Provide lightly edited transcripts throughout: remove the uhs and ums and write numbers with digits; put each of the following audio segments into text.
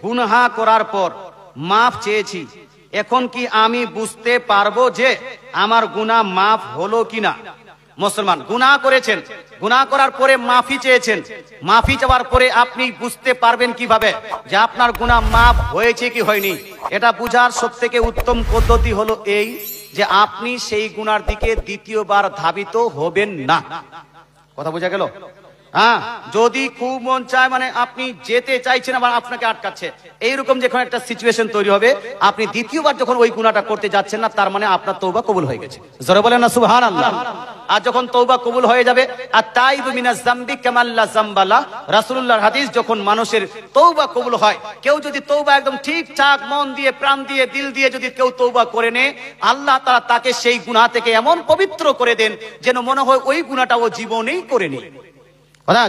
গুনাহ করার পর মাফ চেয়েছি, এখন কি আমি বুঝতে পারবো যে আমার গুনাহ মাফ হলো কিনা? মুসলমান গুনাহ করেছেন, গুনাহ করার পরে মাফি চেয়েছেন, মাফি চাওয়ার পরে আপনি বুঝতে পারবেন কিভাবে যে আপনার গুনাহ মাফ হয়েছে কি হয়নি? এটা বুঝার সবথেকে উত্তম পদ্ধতি হলো এই যে আপনি সেই গুনার দিকে দ্বিতীয়বার ধাবিত হবেন না। কথা বোঝা গেল? হ্যাঁ, যদি খুব মন চায়, মানে আপনি যেতে চাইছেন আবার আপনাকে আটকাচ্ছে, এইরকম যখন একটা সিচুয়েশন তৈরি হবে, আপনি দ্বিতীয়বার যখন ওই গুনাহটা করতে যাচ্ছেন না, তার মানে আপনার তওবা কবুল হয়ে গেছে। জোরে বলেন না সুবহানাল্লাহ। আর যখন তওবা কবুল হয়ে যাবে, আর তাইবু মিনাজ যামবি কামা লা যামবা লা, রাসূলুল্লাহর হাদিস, যখন মানুষের তওবা কবুল হয়, কেউ যদি তওবা একদম ঠিকঠাক মন দিয়ে, প্রাণ দিয়ে, দিল দিয়ে যদি কেউ তওবা করে নেয়, আল্লাহ তাআলা তাকে সেই গুনাহ থেকে এমন পবিত্র করে দেন যেন মনে হয় ওই গুনাহটা ও জীবনেই করেনি,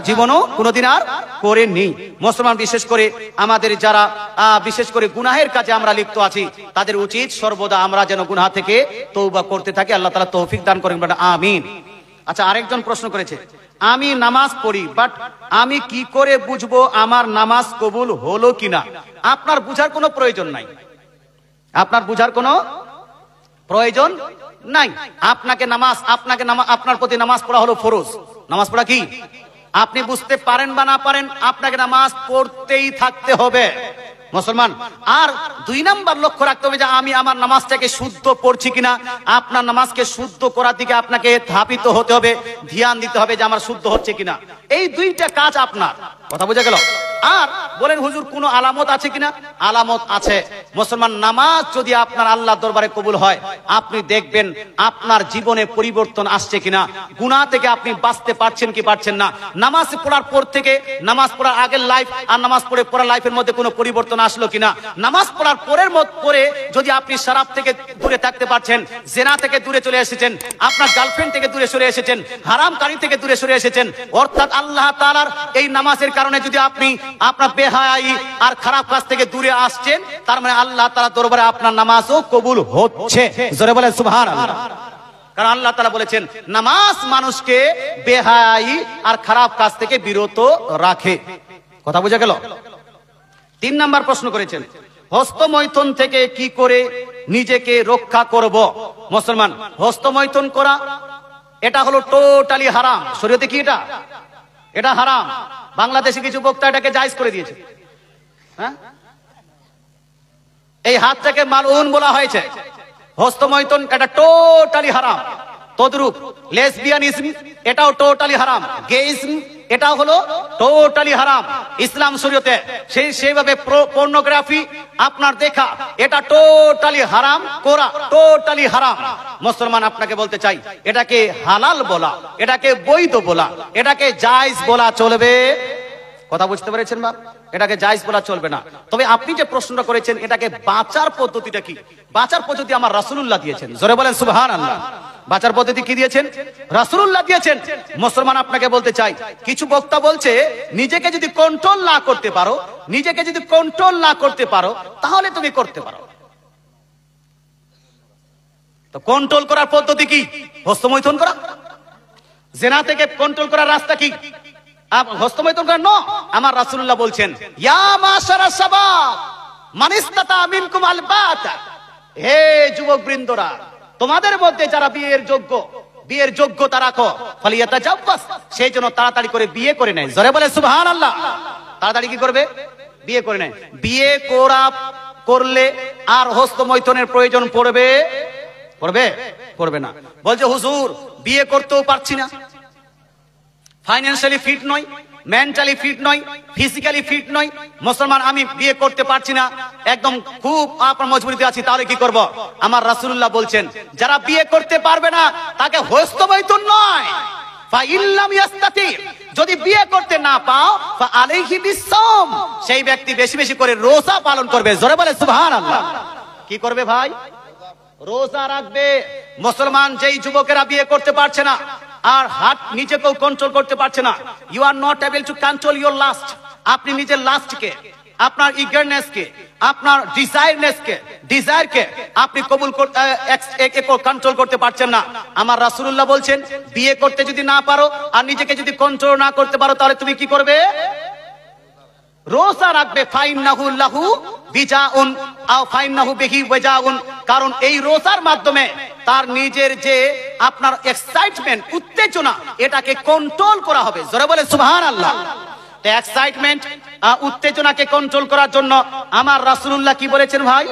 জীবনও কোনোদিন আর করেনি। মুসলমান বিশেষ করে আমাদের যারা বিশেষ করে গুনাহের কাজে আমরা লিপ্ত আছি, তাদের উচিত সর্বদা আমরা যেন গুনাহ থেকে তওবা করতে থাকি। আল্লাহ তাআলা তৌফিক দান করেন, আমিন। আচ্ছা, আরেকজন প্রশ্ন করেছে, আমি নামাজ পড়ি, বাট আমি কি করে বুঝবো আমার নামাজ কবুল হলো কিনা? আপনার বুঝার কোনো প্রয়োজন নাই, আপনার বুঝার কোনো প্রয়োজন নাই। আপনার প্রতি নামাজ পড়া হলো ফরজ। নামাজ পড়া কি? আপনি বুঝতে পারেন বা না পারেন, আপনাকে নামাজ পড়তেই থাকতে হবে মুসলমান। আর 2 নাম্বার লক্ষ্য রাখতে হবে যে আমি আমার নামাজটাকে শুদ্ধ পড়ছি কিনা। আপনার নামাজকে শুদ্ধ করার দিকে আপনাকে ধাবিত হতে হবে, ধ্যান দিতে হবে যে আমার শুদ্ধ হচ্ছে কিনা। এই 2টা কাজ আপনার। কথা বোঝা গেল? আর বলেন হুজুর কোনো আলামত আছে কিনা? আলামত আছে মুসলমান। নামাজ যদি আপনার আল্লাহ দরবারে কবুল হয়, আপনি দেখবেন আপনার জীবনে পরিবর্তন আসছে কিনা, গুনাহ থেকে আপনি বাঁচতে পারছেন কি পারছেন না। নামাজ পড়ার পর থেকে, নামাজ পড়ার আগের লাইফ আর নামাজ পড়া লাইফের মধ্যে কোনো পরিবর্তন আসলো কিনা। নামাজ পড়ার পরে যদি আপনি শরাব থেকে দূরে থাকতে পারছেন, জেনা থেকে দূরে চলে এসেছেন, আপনার গার্লফ্রেন্ড থেকে দূরে সরে এসেছেন, হারামকারী থেকে দূরে সরে এসেছেন, অর্থাৎ আল্লাহ তাআলার এই নামাজের কারণে যদি আপনি আপনার বেহায়াই আর খারাপ কাজ থেকে দূরে আসছেন, তার মানে আল্লাহ তাআলার দরবারে আপনার নামাজও কবুল হচ্ছে। জোরে বলেন সুবহানাল্লাহ। কারণ আল্লাহ তাআলা বলেছেন নামাজ মানুষকে বেহায়াই আর খারাপ কাজ থেকে বিরত রাখে। কথা বোঝা গেল? 3 নাম্বার প্রশ্ন করেছেন, হস্তমৈথুন থেকে কি করে নিজেকে রক্ষা করব? মুসলমান, হস্তমৈথুন করা এটা হলো টোটালি হারাম। শরীয়তে কি এটা হারাম। বাংলাদেশে কিছু বক্তা এটাকে জায়েজ করে দিয়েছে। হ্যাঁ, এই হাতটাকে মালউন বলা হয়েছে। হস্তমৈথুন এটা টোটালি হারাম। তদ্রূপ লেসবিয়ানিজম এটাও টোটালি হারাম। গেইজম এটাও হলো টোটালি হারাম ইসলাম শরীয়তে। সেইভাবে পর্নোগ্রাফি আপনার দেখা, এটা টোটালি হারাম করা, টোটালি হারাম। মুসলমান আপনাকে বলতে চাই, এটাকে হালাল বলা, এটাকে বৈধ বলা, এটাকে জায়েজ বলা চলবে। কথা বুঝতে পেরেছেন বাপ? এটাকে জায়েজ বলা চলবে না। তবে আপনি যে প্রশ্নটা করেছেন, এটাকে বাঁচার পদ্ধতিটা কি? বাঁচার পদ্ধতি আমার রাসূলুল্লাহ দিয়েছেন। জোরে বলেন সুবহানাল্লাহ। বাঁচার পদ্ধতি কি দিয়েছেন? রাসূলুল্লাহ দিয়েছেন। মুসলমান আপনাকে বলতে চাই, কিছু বক্তা বলছে নিজেকে যদি কন্ট্রোল না করতে পারো, তাহলে তুমি করতে পারো। তো কন্ট্রোল করার পদ্ধতি কি? হস্তমৈথুন করা। জেনা থেকে কন্ট্রোল করার রাস্তা কি? হস্তমৈথুন করা নয়। আমার রাসূলুল্লাহ বলছেন, ইয়া মাশারাস শাবাব মান ইসতাতা মিনকুম আল বাতা, হে যুবক বৃন্দরা, তোমাদের মধ্যে যারা বিয়ের যোগ্যতা রাখো, ফালিয়াতাজাওয়াজ, সেই জন্য তাড়াতাড়ি করে বিয়ে করে নেয়। জোরে বলে সুবহানাল্লাহ। তাড়াতাড়ি কি করবে? বিয়ে করে নেয়। বিয়ে করলে আর হস্তমৈথুনের প্রয়োজন পড়বে না। বলছে হুজুর বিয়ে করতেও পারছি না, ফাইন্যান্সিয়ালি ফিট নয়, মেন্টালি ফিট নয়, ফিজিক্যালি ফিট নয়, মুসলমান আমি বিয়ে করতে পারছি না, একদম খুব আপনার মজবুরিতে আছি, তাহলে কি করব? আমার রাসূলুল্লাহ বলছেন, যারা বিয়ে করতে পারবে না তাকে হস্তমৈথুন নয়, ফাইল্লাম ইয়াস্তাতি, যদি বিয়ে করতে না পাও ফাআলাইহি বিসসাম, সেই ব্যক্তি বেশি বেশি করে রোজা পালন করবে। জোরে বলে সুবহানাল্লাহ। কি করবে ভাই? রোজা রাখবে। মুসলমান যেই যুবকেরা বিয়ে করতে পারছে না আর হাত নিজেকেও কন্ট্রোল করতে পারছে না, you are not able to control your lust. আপনি নিজের লাস্টকে, আপনার ইগারনেসকে, আপনার ডিজায়ারকে আপনি কন্ট্রোল করতে পারছেন না। আমার রাসূলুল্লাহ বলছেন, বিয়ে করতে যদি না পারো আর নিজেকে যদি কন্ট্রোল না করতে পারো, তাহলে তুমি কি করবে? রোজা রাখবে ফাইন্নাহু লাহু বিজাউন আও ফাইন্নাহু বিহি ওয়াজাউন, কারণ এই রোজার মাধ্যমে তার নিজের যে আপনার এক্সাইটমেন্ট, উত্তেজনা, এটাকে কন্ট্রোল করা হবে। জোরে বলে সুবহানাল্লাহ। তো এক্সাইটমেন্ট, উত্তেজনাকে কন্ট্রোল করার জন্য আমার রাসূলুল্লাহ কি বলেছেন ভাই?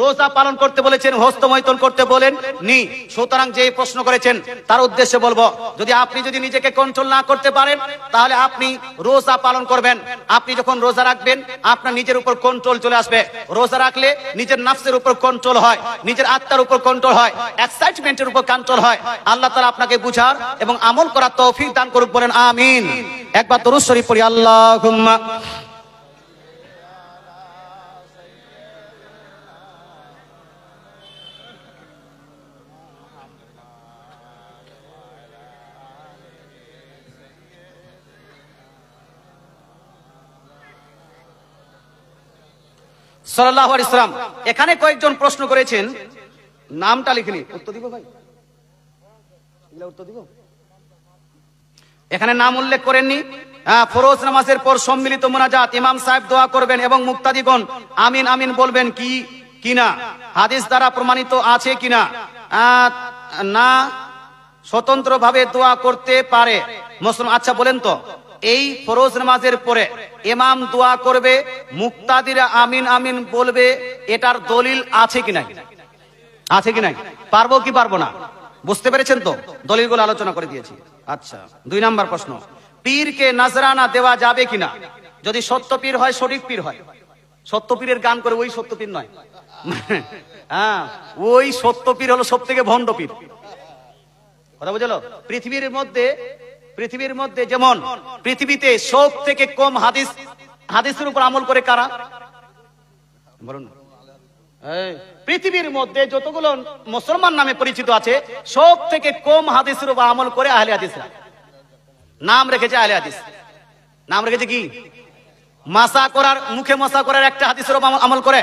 রোজা পালন করতে বলেছেন, হস্তমৈথুন করতে বলেন নি। সুতরাং যে প্রশ্ন করেছেন তার উদ্দেশ্যে বলবো, যদি আপনি যদি নিজেকে কন্ট্রোল না করতে পারেন তাহলে আপনি রোজা পালন করবেন। আপনি যখন রোজা রাখবেন আপনার নিজের উপর কন্ট্রোল চলে আসবে। রোজা রাখলে নিজের নাফসের উপর কন্ট্রোল হয়, নিজের আত্মার উপর কন্ট্রোল হয়, এক্সাইটমেন্টের উপর কন্ট্রোল হয়। আল্লাহ তাআলা আপনাকে বুঝার এবং আমল করার তৌফিক দান করুক, বলেন আমিন। একবার দরুদ শরীফ পড়ি, আল্লাহুম্মা সাল্লাল্লাহু আলাইহি সাল্লাম। এখানে কয়েকজন প্রশ্ন করেছেন, নামটা লিখেনি, উত্তর দিব ভাই? উত্তর দিব? এখানে নাম উল্লেখ করেননি। ফরজ নামাজের পর সম্মিলিত মুনাজাত, ইমাম সাহেব দোয়া করবেন এবং মুক্তাদিগণ আমিন আমিন বলবেন কি কিনা, হাদিস দ্বারা প্রমাণিত আছে কিনা? না, স্বতন্ত্রভাবে দোয়া করতে পারে মুসলমান। আচ্ছা বলেন তো, এই ফরজ নামাজের পরে ইমাম দোয়া করবে, মুক্তাদিরা আমিন আমিন বলবে, এটার দলিল আছে কি নাই? আছে কি নাই? পারবো কি পারবো না? বুঝতে পেরেছেন তো? দলিলগুলো আলোচনা করে দিয়েছি। আচ্ছা, 2 নাম্বার প্রশ্ন, পীরকে নজরানা দেওয়া যাবে কিনা? যদি সত্য পীর হয়, সঠিক পীর হয়। সত্য পীরের গান করে ওই সত্য পীর নয়। হ্যাঁ, ওই সত্য পীর হলো সব থেকে ভণ্ড পীর। কথা বুঝলো? পৃথিবীর মধ্যে যেমন পৃথিবীতে সব থেকে কম হাদিসের উপর আমল করে কারা? বলুন। পৃথিবীর মধ্যে যতগুলো মুসলমান নামে পরিচিত আছে, সব থেকে কম হাদিসের উপর আমল করে আহলে হাদিসরা। নাম রেখেছে আহলে হাদিস। নাম রেখেছে কি? মাসা করার, মুখে মাসা করার একটা হাদিসের উপর আমল করে।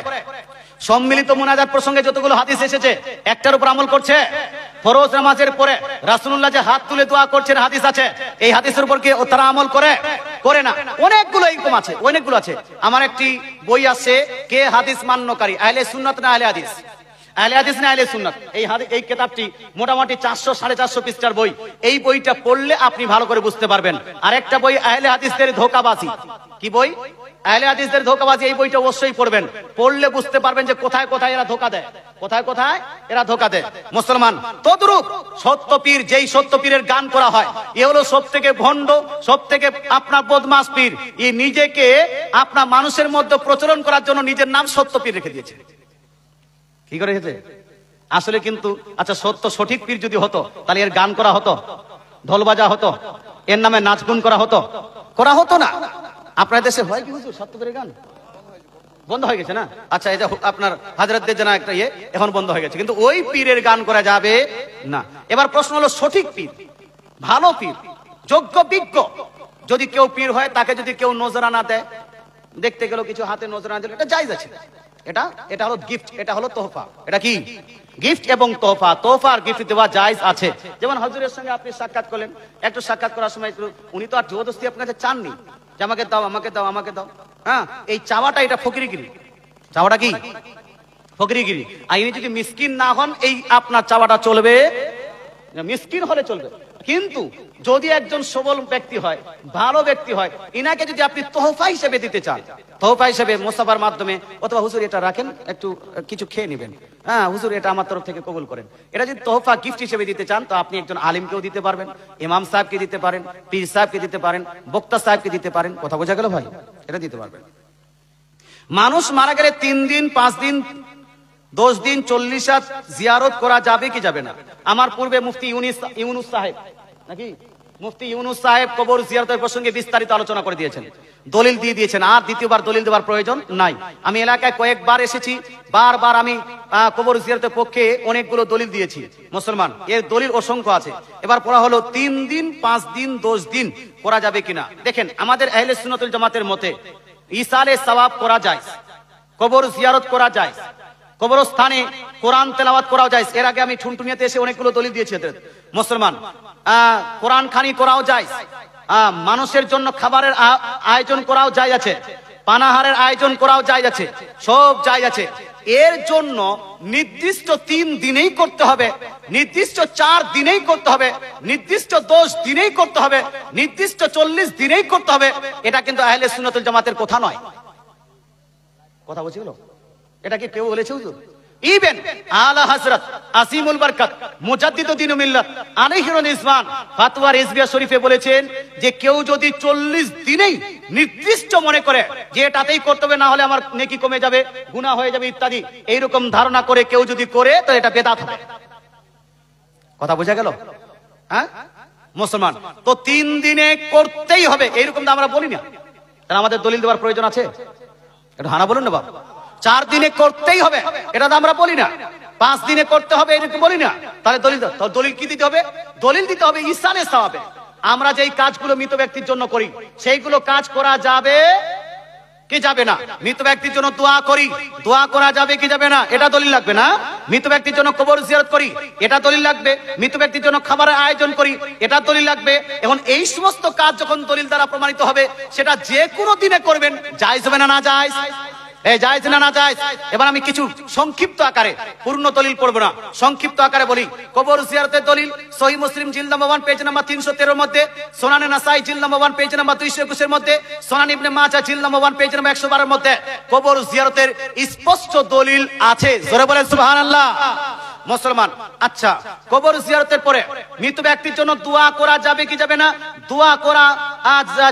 সম্মিলিত মুনাজাত প্রসঙ্গে যতগুলো হাদিস এসেছে একটার উপর আমল করছে। ফরজ নামাজের পরে রাসূলুল্লাহ যে হাত তুলে দোয়া করছেন হাদিস আছে, এই হাদিসের উপর কি তারা আমল করে? করে না। অনেকগুলো এরকম আছে, অনেকগুলো আছে। আমার একটি বই আছে, কে হাদিস মান্যকারী, আহলে সুন্নাত না আহলে হাদিস, আহলে হাদিস না আহলে সুন্নাত। এই কিতাবটি মোটামুটি 400-450 পৃষ্ঠার বই। এই বইটা পড়লে আপনি ভালো করে বুঝতে পারবেন। আরেকটা বই আহলে হাদিসদের ধোঁকাবাজি। কি বই? আহলে হাদিসদের ধোঁকাবাজি। এই বইটা অবশ্যই পড়বেন, পড়লে বুঝতে পারবেন যে কোথায় কোথায় এরা ধোঁকা দেয়, কোথায় কোথায় এরা ধোঁকা দেয় মুসলমান। তদ্রূপ সত্য পীর, যেই সত্য পীরের গান করা হয়, এ হলো সব থেকে ভণ্ড, সব থেকে আপনার বদমাস পীর। এই নিজেকে আপনার মানুষের মধ্যে প্রচলন করার জন্য নিজের নাম সত্য পীর রেখে দিয়েছে। কি করে রেখেছে? আসলে কিন্তু আচ্ছা, সত্য সঠিক পীর যদি হতো তাহলে এর গান করা হতো, ঢোল বাজা হতো, এর নামে নাচ গুন করা হতো? করা হতো না। আপনার দেশে হয় কি হুজুর সত্য পীরের গান? বন্ধ হয়ে গেছে না? আচ্ছা, এটা আপনার হাজরাতদের জানা একটা এখন বন্ধ হয়ে গেছে, কিন্তু ওই পীরের গান করা যাবে না। এবার প্রশ্ন হলো, সঠিক পীর, ভালো পীর, যোগ্য বিজ্ঞ যদি কেউ পীর হয়, তাকে যদি কেউ নজরানা দেয়, দেখতে গেল কিছু হাতে নজরানা দিল, এটা জায়েজ আছে। এটা হলো গিফট, এটা হলো তোহফা। এটা কি? গিফট এবং তোহফা। তোহফার গিফট দেওয়া জায়েজ আছে। যেমন হুজুরের সঙ্গে আপনি সাক্ষাৎ করলেন, একটু সাক্ষাৎ করার সময় উনি তো আর জবরদস্তি আপনার কাছে চাননি যে আমাকে দাও, আমাকে দাও, আমাকে দাও। হ্যাঁ, এই চাওয়াটা, এটা ফকিরিগিরি। চাওয়াটা কি? ফকিরিগিরি। আর ইনি যদি মিসকিন না হন, এই আপনার চাওয়াটা চলবে, মিসকিন হলে চলবে। কিন্তু যদি একজন সবল ব্যক্তি হয়, ভালো ব্যক্তি হয়, ইনাকে যদি আপনি তোহফা হিসেবে দিতে চান, তোহফা হিসেবে মুসাফার মাধ্যমে, অথবা হুজুর এটা রাখেন, একটু কিছু খেয়ে নেবেন, হ্যাঁ হুজুর এটা আমার তরফ থেকে কবুল করেন, এটা যদি তোহফা গিফট হিসেবে দিতে চান, তো আপনি একজন আলিমকেও দিতে পারবেন, ইমাম সাহেবকে দিতে পারেন, পীর সাহেবকে দিতে পারেন, বক্তা সাহেবকে দিতে পারেন। কথা বোঝা গেল ভাই? এটা দিতে পারবেন। মানুষ মারা গেলে 3 দিন, 5 দিন, 10 দিন 40 রাত জিয়ারত করা যাবে কি যাবে না? আমার পূর্বে মুফতি ইউনুস সাহেব, নাকি মুফতি ইউনুস সাহেব কবর জিয়ারতের প্রসঙ্গে বিস্তারিত আলোচনা করে দিয়েছেন, দলিল দিয়ে দিয়েছেন। আর দ্বিতীয়বার দলিল দেওয়ার প্রয়োজন নাই। আমি এলাকায় কয়েকবার এসেছি, বারবার আমি কবর জিয়ারতের পক্ষে অনেকগুলো দলিল দিয়েছি মুসলমান, এর দলিল অসংখ্য আছে। এবার পড়া হলো 3 দিন, 5 দিন, 10 দিন করা যাবে কিনা। দেখেন, আমাদের আহলে সুন্নাতুল জামাতের মতে ইসালে সওয়াব করা যায়, কবর জিয়ারত করা যায়, কবরস্থানে কোরআন তেলাওয়াত করাও যায়। এর আগে আমি ঠুনটুনিয়াতে এসে অনেকগুলো দলিল দিয়েছি মুসলমান। কোরআন খানি করাও যায়, মানুষের জন্য খাবারের আয়োজন করাও যায় আছে। পানাহারের আয়োজন করাও জায়েজ আছে, সব জায়েজ আছে। এর জন্য নির্দিষ্ট 3 দিনেই করতে হবে, নির্দিষ্ট 4 দিনেই করতে হবে, নির্দিষ্ট 10 দিনেই করতে হবে, নির্দিষ্ট 40 দিনেই করতে হবে। এটা কিন্তু আহলে সুন্নাতুল জামাতের কথা নয়। কথা বলছি হলো, এটা কি কেউ বলেছে হুজুর? ইবেন আলা হযরত আসিমুল বরকত মুজাদ্দিদুদ দ্বীন মিল্লাত আলাইহির রিজওয়ান ফতোয়া রিজভিয়া শরীফে বলেছেন যে কেউ যদি 40 দিনেই নির্দিষ্ট মনে করে যে এটাতেই করতে হবে, না হলে আমার নেকি কমে যাবে, গুনাহ হয়ে যাবে ইত্যাদি, এইরকম ধারণা করে কেউ যদি করে তো এটা বেদাত হবে। কথা বোঝা গেল? হ্যাঁ মুসলমান তো 3 দিনে করতেই হবে এইরকম তো আমরা বলি না, তাহলে আমাদের দলিল দেওয়ার প্রয়োজন আছে? এটা হানা বলুন না বাবা। 4 দিনে করতেই হবে এটা তো আমরা বলি না, 5 দিনে করতে হবে এরকম বলি না। তাহলে দলিল কি দিতে হবে? দলিল দিতে হবে ইসানে সওয়াবে। আমরা যেই কাজগুলো মৃত ব্যক্তির জন্য করি সেইগুলো কাজ করা যাবে কি যাবে না? মৃত ব্যক্তির জন্য দোয়া করি, দোয়া করা যাবে কি যাবে না? এটা দলিল লাগবে না। মৃত ব্যক্তির জন্য কবর জিয়ারত করি, এটা দলিল লাগবে। মৃত ব্যক্তির জন্য খাবারের আয়োজন করি, এটা দলিল লাগবে। এখন এই সমস্ত কাজ যখন দলিল দ্বারা প্রমাণিত হবে, সেটা যে কোনো দিনে করবেন, জায়েজ হবে না না জায়েজ? জায়েজ না না জায়েজ? এবার আমি কিছু সংক্ষিপ্ত আকারে, পূর্ণ দলিল পড়বো না, সংক্ষিপ্ত আকারে বলি। কবর জিয়ারতের দলিল সহিহ মুসলিম জিলদ নাম্বার 1 পেজ নাম্বার 313 এর মধ্যে, সুনানে নাসাই জিলদ নাম্বার 1 পেজ নাম্বার 221 এর মধ্যে, সুনান ইবনে মাজাহ জিলদ নাম্বার 1 পেজ নাম্বার 112 এর মধ্যে কবর জিয়ারতের স্পষ্ট দলিল আছে। জোরে বলেন সুবহানাল্লাহ। মুসলমান আচ্ছা, কবর জিয়ারতের পরে মৃত ব্যক্তির জন্য দোয়া করা যাবে কি যাবে না? দোয়া করা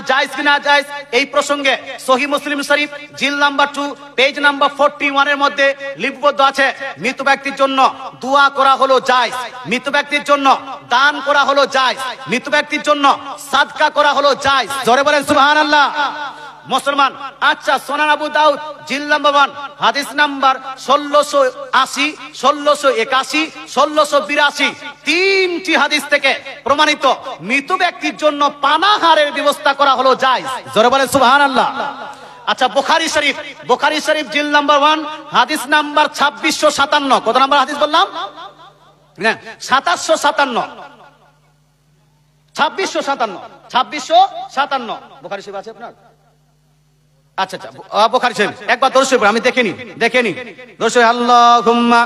জায়েজ কি না জায়েজ, এই প্রসঙ্গে সহিহ Muslim Sharif জিলদ number 2 page number 41 এর মধ্যে লিপিবদ্ধ আছে মৃত ব্যক্তির জন্য দোয়া করা হলো জায়েজ, মৃত ব্যক্তির জন্য দান করা হলো জায়েজ, মৃত ব্যক্তির জন্য সাদকা করা হলো জায়েজ। জোরে বলেন সুবহানাল্লাহ। মুসলমান আচ্ছা, সুনান আবু দাউদ জিলদ নাম্বার 1 হাদিস নাম্বার 1680, 1681, 1682 তিনটি হাদিস থেকে প্রমাণিত মৃত ব্যক্তির জন্য পানাহারের ব্যবস্থা করা হলো জায়েজ। জোরে বলেন সুবহানাল্লাহ। আচ্ছা, বুখারী শরীফ জিলদ নাম্বার 1 হাদিস নাম্বার 2657, কত নাম্বার হাদিস বললাম? না 2757, 2657 বুখারী শরীফ আছে আপনার? আচ্ছা আচ্ছা, বুখারী শরীফ একবার দরুদ শরীফ আমি দেখেনি দরুদ শরীফ। আল্লাহুম্মা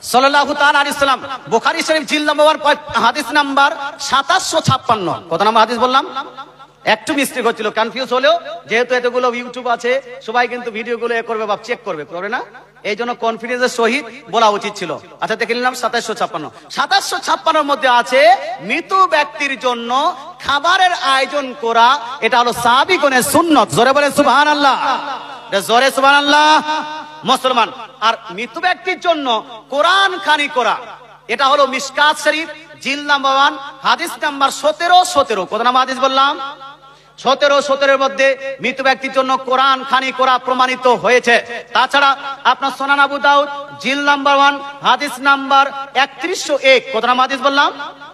সাল্লাল্লাহু তাআলা আলাইহি সাল্লাম, বুখারী শরীফ জিলদ নাম্বার 1 হাদিস নাম্বার 2756, কত নাম্বার হাদিস বললাম? একটু মিস্টেক হচ্ছিল, কনফিউজ হলেও, যেহেতু এতগুলো ইউটিউব আছে সবাই কিন্তু ভিডিওগুলো করবে বা চেক করবে না, এই জন্য কনফিডেন্সের সহিত বলা উচিত ছিল। আচ্ছা দেখে নিলাম 2756 মধ্যে আছে মৃত ব্যক্তির জন্য খাবারের আয়োজন করা, এটা হলো সাহাবীগণের সুন্নাত। জোরে বলেন সুবহানাল্লাহ, জোরে সুবহানাল্লাহ। মুসলমান আর মৃত ব্যক্তির জন্য কোরআন খানি করা, এটা হলো মিশকাত শরীফ জিলদ নাম্বার 1 হাদিস নাম্বার 17, কত নাম্বার হাদিস বললাম? 17 এর মধ্যে মৃত ব্যক্তির জন্য কোরআন খানি করা প্রমাণিত হয়েছে। তাছাড়া আপনার সুনান আবু দাউদ জিলদ নাম্বার 1 হাদিস নাম্বার 3101, কত নাম্বার হাদিস বললাম?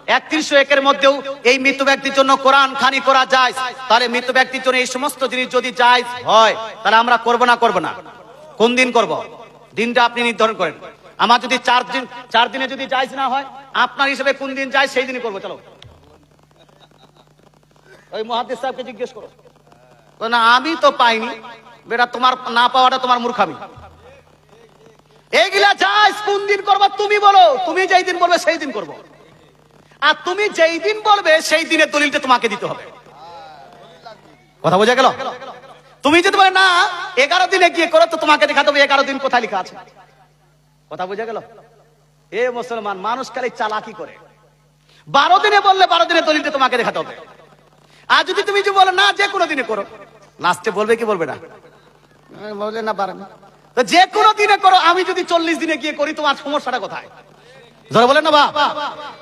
3101 এর মধ্যেও এই মৃত ব্যক্তির জন্য কোরআন খানি করা জায়েজ। তাহলে মৃত ব্যক্তির জন্য এই সমস্ত জিনিস যদি জায়েজ হয়, তাহলে আমরা করব না? কোন দিন করব? দিনটা আপনি নির্ধারণ করেন। আমার যদি 4 দিনে যদি জায়েজ না হয়, আপনার হিসেবে কোন দিন জায়েজ সেই দিনই করবো। চলো ওই মুহাদ্দিস সাহেবকে জিজ্ঞেস করো। না আমি তো পাইনি, বেটা তোমার না পাওয়াটা তোমার মূর্খামি। এইগুলা জায়েজ কোন দিন করবা তুমি বলো, তুমি যেই দিন বলবে সেই দিন করবো। আর তুমি যেই দিন বলবে সেই দিনের দলিলটা তোমাকে দিতে হবে। কথা বোঝা গেল? তুমি যদি বলে না 11 দিনে গিয়ে করো, তো তোমাকে দেখাতে হবে 11 দিন কোথায় লেখা আছে। কথা বোঝা গেল? এ মুসলমান মানুষ খালি চালাকি করে। 12 দিনে বললে 12 দিনের দলিলটা তোমাকে দেখাতে হবে। আর যদি তুমি যে বলো না যে কোনো দিনে করো, লাস্টে বলবে কি বলবে না? বললে না পারে না, তো যে কোনো দিনে করো। আমি যদি 40 দিনে গিয়ে করি, তোমার সমস্যাটা কোথায়? ধরে বলেন না বা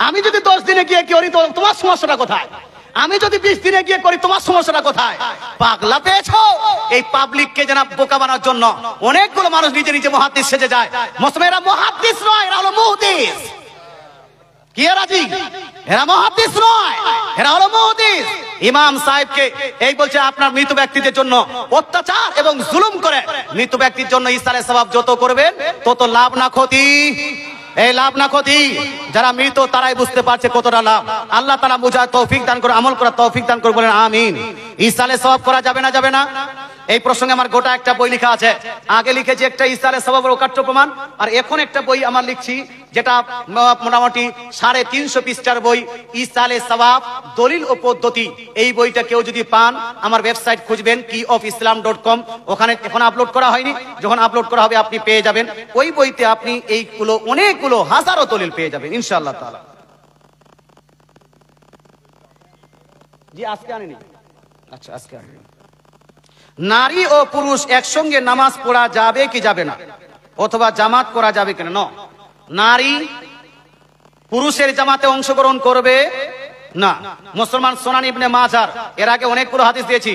আমি যদি 10 দিনে গিয়ে করি, তো তোমার সমস্যাটা কোথায়? আমি যদি 20 দিনে গিয়ে করি, তোমার সমস্যাটা কোথায়? পাগলা পেয়েছো? এই পাবলিককে যেন বোকা বানানোর জন্য অনেকগুলো মানুষ নিজে মুহাদ্দিস সেজে যায়। মুসলমান এরা মুহাদ্দিস নয়, এরা হলো মুহদ্দিস। কি এরা জি? এরা মুহাদ্দিস নয়, এরা হলো মুহদ্দিস। ইমাম সাহেবকে এই বলছে আপনার মৃত ব্যক্তিদের জন্য অত্যাচার এবং জুলুম করে মৃত ব্যক্তির জন্য ইসালে সওয়াব যত করবেন তত লাভ না ক্ষতি। এই লাভ না ক্ষতি যারা মৃত তারাই বুঝতে পারছে কতটা লাভ। আল্লাহ তাআলা বুঝার তৌফিক দান করে, আমল করার তৌফিক দান করে, বলেন আমিন। ইসালে সওয়াব করা যাবে না, যাবে না? এই প্রসঙ্গে আমার গোটা একটা বই লেখা আছে। আগে লিখেছি একটা ইসালে সওয়াবের অকাট্য প্রমাণ, আর এখন একটা বই আমার লিখছি যেটা মোটামুটি 350 পৃষ্ঠার বই, ইসালে সওয়াব দলিল ও পদ্ধতি। এই বইটা কেউ যদি পান আমার ওয়েবসাইট খুঁজবেন keyofislam.com, ওখানে এখন আপলোড করা হয়নি, যখন আপলোড করা হবে আপনি পেয়ে যাবেন। ওই বইতে আপনি এইগুলো অনেকগুলো হাজারো দলিল পেয়ে যাবেন ইনশাআল্লাহ তাআলা। জি আজকে আনিনি, আচ্ছা আজকে আনিনি। নারী ও পুরুষ একসঙ্গে নামাজ পড়া যাবে কি যাবে না, অথবা জামাত করা যাবে কিনা? না, নারী পুরুষের জামাতে অংশগ্রহণ করবে না। মুসলমান সুনান ইবনে মাজার, এর আগে অনেকগুলো হাদিস দিয়েছি,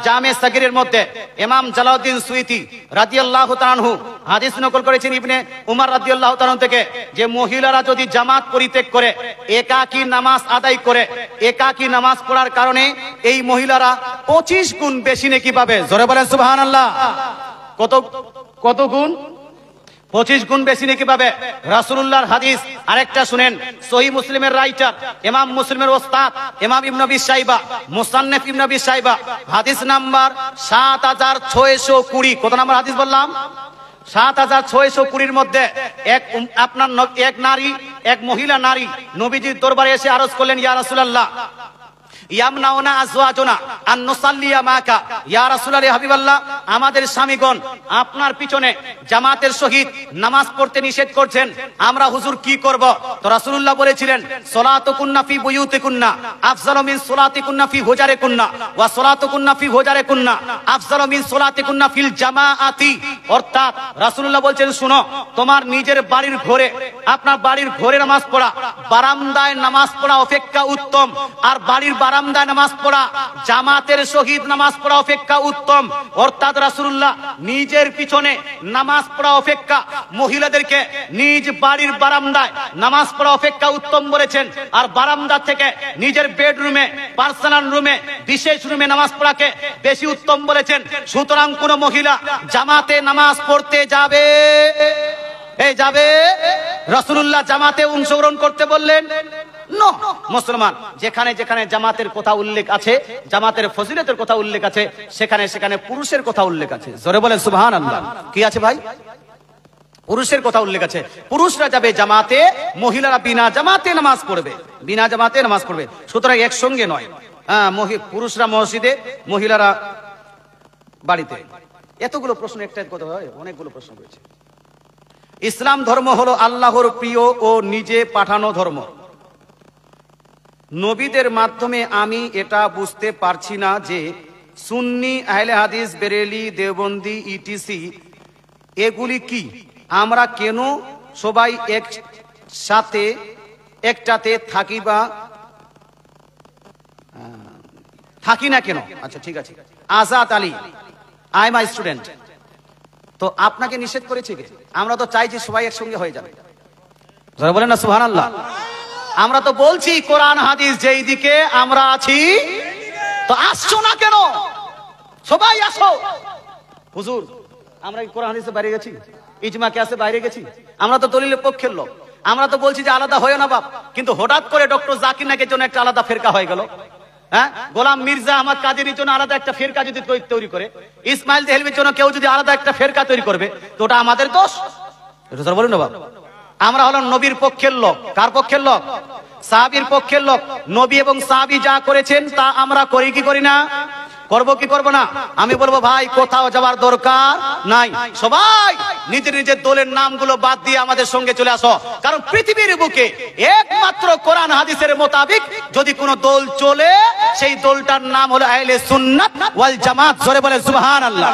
জামে সাগীরের মধ্যে ইমাম জালালউদ্দিন সুয়ুতী রাদিয়াল্লাহু তাআলা আনহু হাদিস নকল করেছেন ইবনে উমর রাদিয়াল্লাহু তাআলা থেকে, যে মহিলারা যদি জামাত পরিত্যাগ করে একাকী নামাজ আদায় করে, একাকী নামাজ পড়ার কারণে এই মহিলারা 25 গুণ বেশি নেকি পাবে। জোরে বলেন সুবহানাল্লাহ। কত গুণ? 25 গুণ বেশি নাকি পাবে। রাসূলুল্লাহর হাদিস আরেকটা শুনেন, সহিহ মুসলিমের রাইটার ইমাম মুসলিমের ওস্তাদ ইমাম ইবনে আবি শাইবা, মুসান্নিফ ইবনে আবি শাইবা, হাদিস নাম্বার 7620। কত নাম্বার হাদিস বললাম? 7620 মধ্যে এক নারী, এক মহিলা নারী নবীজির দরবারে এসে আরজ করলেন, ইয়া রাসূলুল্লাহ ইয়ামনাউনা আজওয়াজুনা আন নুসাল্লিয়া মাকা, ইয়া রাসূলুল্লাহ হাবিবাল্লাহ, আমাদের স্বামীগণ আপনার পিছনে জামাতের সহিত নামাজ পড়তে নিষেধ করছেন, আমরা হুজুর কি করব? তো রাসূলুল্লাহ বলেছিলেন, সলাতুকুন্না ফি বুয়ুতিকুন্না আফজালু মিন সলাতিকুন্না ফি হুজারিকুন্না ওয়া সলাতুকুন্না ফি হুজারিকুন্না আফজালু মিন সলাতিকুন্না ফিল জামাআতি। অর্থাৎ রাসূলুল্লাহ বলছেন, শুনো, তোমার নিজের বাড়ির ঘরে, আপনার বাড়ির ঘরে নামাজ পড়া বারান্দায় নামাজ পড়া অপেক্ষা উত্তম, আর বাড়ির বারান্দায় নামাজ পড়া জামাতের সহিত নামাজ পড়া অপেক্ষা উত্তম। অর্থাৎ রাসূলুল্লাহ নিজের পিছনে নামাজ পড়া অপেক্ষা মহিলাদেরকে নিজ বাড়ির বারান্দায় নামাজ পড়া অপেক্ষা উত্তম বলেছেন, আর বারান্দা থেকে নিজের বেডরুমে, পার্সোনাল রুমে, বিশেষ রুমে নামাজ পড়াকে বেশি উত্তম বলেছেন। সুতরাং কোন মহিলা জামাতে নামাজ পড়তে যাবে, যাবে, রাসূলুল্লাহ জামাতে অংশগ্রহণ করতে বললেন না। মুসলমান যেখানে যেখানে জামাতের কথা উল্লেখ আছে, জামাতের ফজিলতের কথা উল্লেখ আছে, সেখানে সেখানে পুরুষের কথা উল্লেখ আছে। জোরে বলেন সুবহানাল্লাহ। কি আছে ভাই? পুরুষের কথা উল্লেখ আছে। পুরুষরা যাবে জামাতে, মহিলারা বিনা জামাতে নামাজ পড়বে, বিনা জামাতে নামাজ পড়বে। সুতরাং একসঙ্গে নয়, পুরুষরা মসজিদে, মহিলারা বাড়িতে। এতগুলো প্রশ্ন একটা কথা হয়, অনেকগুলো প্রশ্ন রয়েছে। ইসলাম ধর্ম হলো আল্লাহর প্রিয় ও নিজে পাঠানো ধর্ম। নবীদের মাধ্যমে আমি এটা বুঝতে পারছি না যে সুন্নি, আহলে হাদিস, বেরেলি, দেওবন্দি, ইটিসি এগুলি কি? আমরা কেন সবাই একসাথে একটাতে থাকি না কেন? আচ্ছা ঠিক আছে। Azad Ali, I am a student. তো আপনাকে নিষেধ করেছে কে? আমরা তো চাই যে সবাই একসঙ্গে হয়ে যাবে। যারা বলেন না সুবহানাল্লাহ। আমরা তো বলছি কোরআন হাদিস যেই দিকে আমরা আছি, তো আসছো না কেন? সবাই আসো। হুজুর আমরা কি কোরআন হাদিসে বাইরে গেছি? ইজমা কিয়াসে বাইরে গেছি? আমরা তো দলিলের পক্ষের লোক। আমরা তো বলছি যে আলাদা হয় না বাপ, কিন্তু হঠাৎ করে ডক্টর জাকির নাকের জন্য একটা আলাদা ফেরকা হয়ে গেল। হ্যাঁ, গোলাম মির্জা আহমদ কাদেরীর জন্য আলাদা একটা ফেরকা যদি তৈরি করে, ইসমাইল দেহলভির জন্য কেউ যদি আলাদা একটা ফেরকা তৈরি করবে, তো ওটা আমাদের দোষ? এটা বলুন না বাপ। আমরা হলাম নবীর পক্ষের লোক। কার পক্ষের লোক? সাহাবীর পক্ষের লোক। নবী এবং সাহাবী যা করেছেন তা আমরা করি কি করি না? করবো কি করবো না? আমি বলবো ভাই কোথাও যাওয়ার দরকার নাই, সবাই নিজের নিজের দলের নামগুলো বাদ দিয়ে আমাদের সঙ্গে চলে আসো। কারণ পৃথিবীর বুকে একমাত্র কোরআন হাদিসের মোতাবেক যদি কোনো দল চলে, সেই দলটার নাম হলো আহলে সুন্নাত ওয়াল জামাত। জোরে বলে সুবহানাল্লাহ।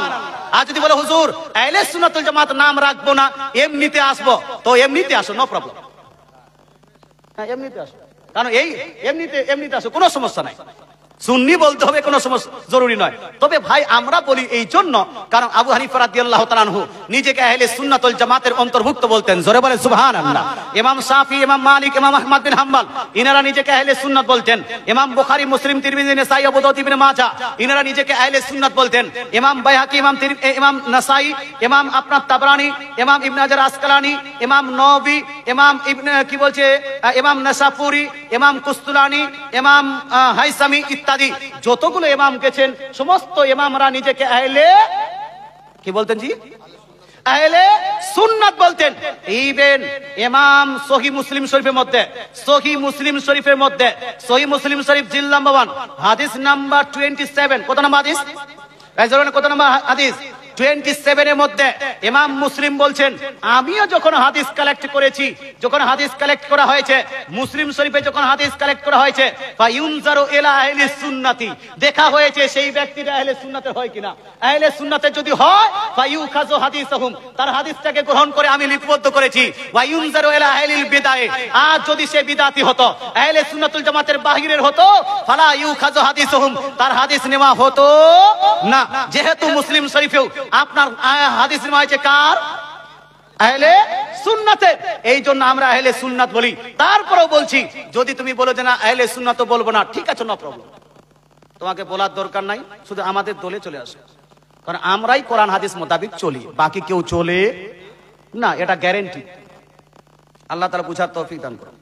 আর যদি বলে হুজুর আহলে সুন্নাত ওয়াল জামাত নাম রাখবো না, এমনিতে আসবো, তো এমনিতে আসো, নো প্রবলেম। হ্যাঁ এমনিতে আসো, কারণ এই এমনিতে আসো, কোনো সমস্যা নাই। সুন্নি বলতে হবে কোনো সমস্যা জরুরি নয়। তবে ভাই আমরা বলি এই জন্য কারণ আবু হানিফা রাদিয়াল্লাহু তাআলা আনহু নিজেকে আহলে সুন্নাত ওয়াল জামাতের অন্তর্ভুক্ত বলতেন। জোরে বলেন সুবহানাল্লাহ। ইমাম শাফি, ইমাম মালিক, ইমাম আহমদ বিন হাম্বল ইনারা নিজেকে আহলে সুন্নাত বলতেন। ইমাম বুখারী, মুসলিম, তিরমিজি, নাসাই, আবু দাউদ, ইবনে মাজাহ ইনারা নিজেকে আহলে সুন্নাত বলতেন। ইমাম বাইহাকি, ইমাম নাসাই, ইমাম আপনার তাবরানি, ইমাম ইবনে হাজার আসকালানি, ইমাম নববী, ইমাম ইবনে কি বলছে ইমাম নাসাপুরি, ইমাম কুস্তুলানি, ইমাম হাইসামি ইত্যাদি যতগুলো ইমাম গেছেন সমস্ত ইমামরা নিজেকে আহলে কি বলতেন জি? আহলে সুন্নাত বলতেন। ইভেন ইমাম সহিহ মুসলিম শরীফের মধ্যে, সহিহ মুসলিম শরীফের মধ্যে, সহিহ মুসলিম শরীফ জিলদ নাম্বার 1 হাদিস নাম্বার 27, কত নম্বর হাদিস? কত নম্বর হাদিস? 27 এর মধ্যে ইমাম মুসলিম বলছেন, আমিও যখন হাদিস কালেক্ট করেছি, যখন হাদিস কালেক্ট করা হয়েছে মুসলিম শরীফে, যখন হাদিস কালেক্ট করা হয়েছে ফায়ুনজারু ইলা আহলি সুন্নাতি, দেখা হয়েছে সেই ব্যক্তিটা আহলে সুন্নাতের হয় কিনা। আহলে সুন্নাতের যদি হয় ফায়ুখাযু হাদিসহুম, তার হাদিসটাকে গ্রহণ করে আমি লিপিবদ্ধ করেছি। ওয়ায়ুনজারু ইলা আহলিল বিদআহ, আর যদি সে বিদআতি হতো, আহলে সুন্নাতুল জামাতের বাহিরের হতো, ফালা ইউখাযু হাদিসহুম, তার হাদিস নেওয়া হতো না। যেহেতু মুসলিম শরীফেও আপনার হাদিস নেওয়া হয়েছে কার? আহলে সুন্নাতের, এই জন্য আমরা আহলে সুন্নাত বলি। তারপরেও বলছি যদি তুমি বলো যে না আহলে সুন্নাত তো বলবো না, ঠিক আছে, নো প্রবলেম, তোমাকে বলার দরকার নাই, শুধু আমাদের দলে চলে আসো, কারণ আমরাই কোরআন হাদিস মোতাবেক চলি, বাকি কেউ চলে না, এটা গ্যারেন্টি। আল্লাহ তাআলা বুঝার তৌফিক দান করুন।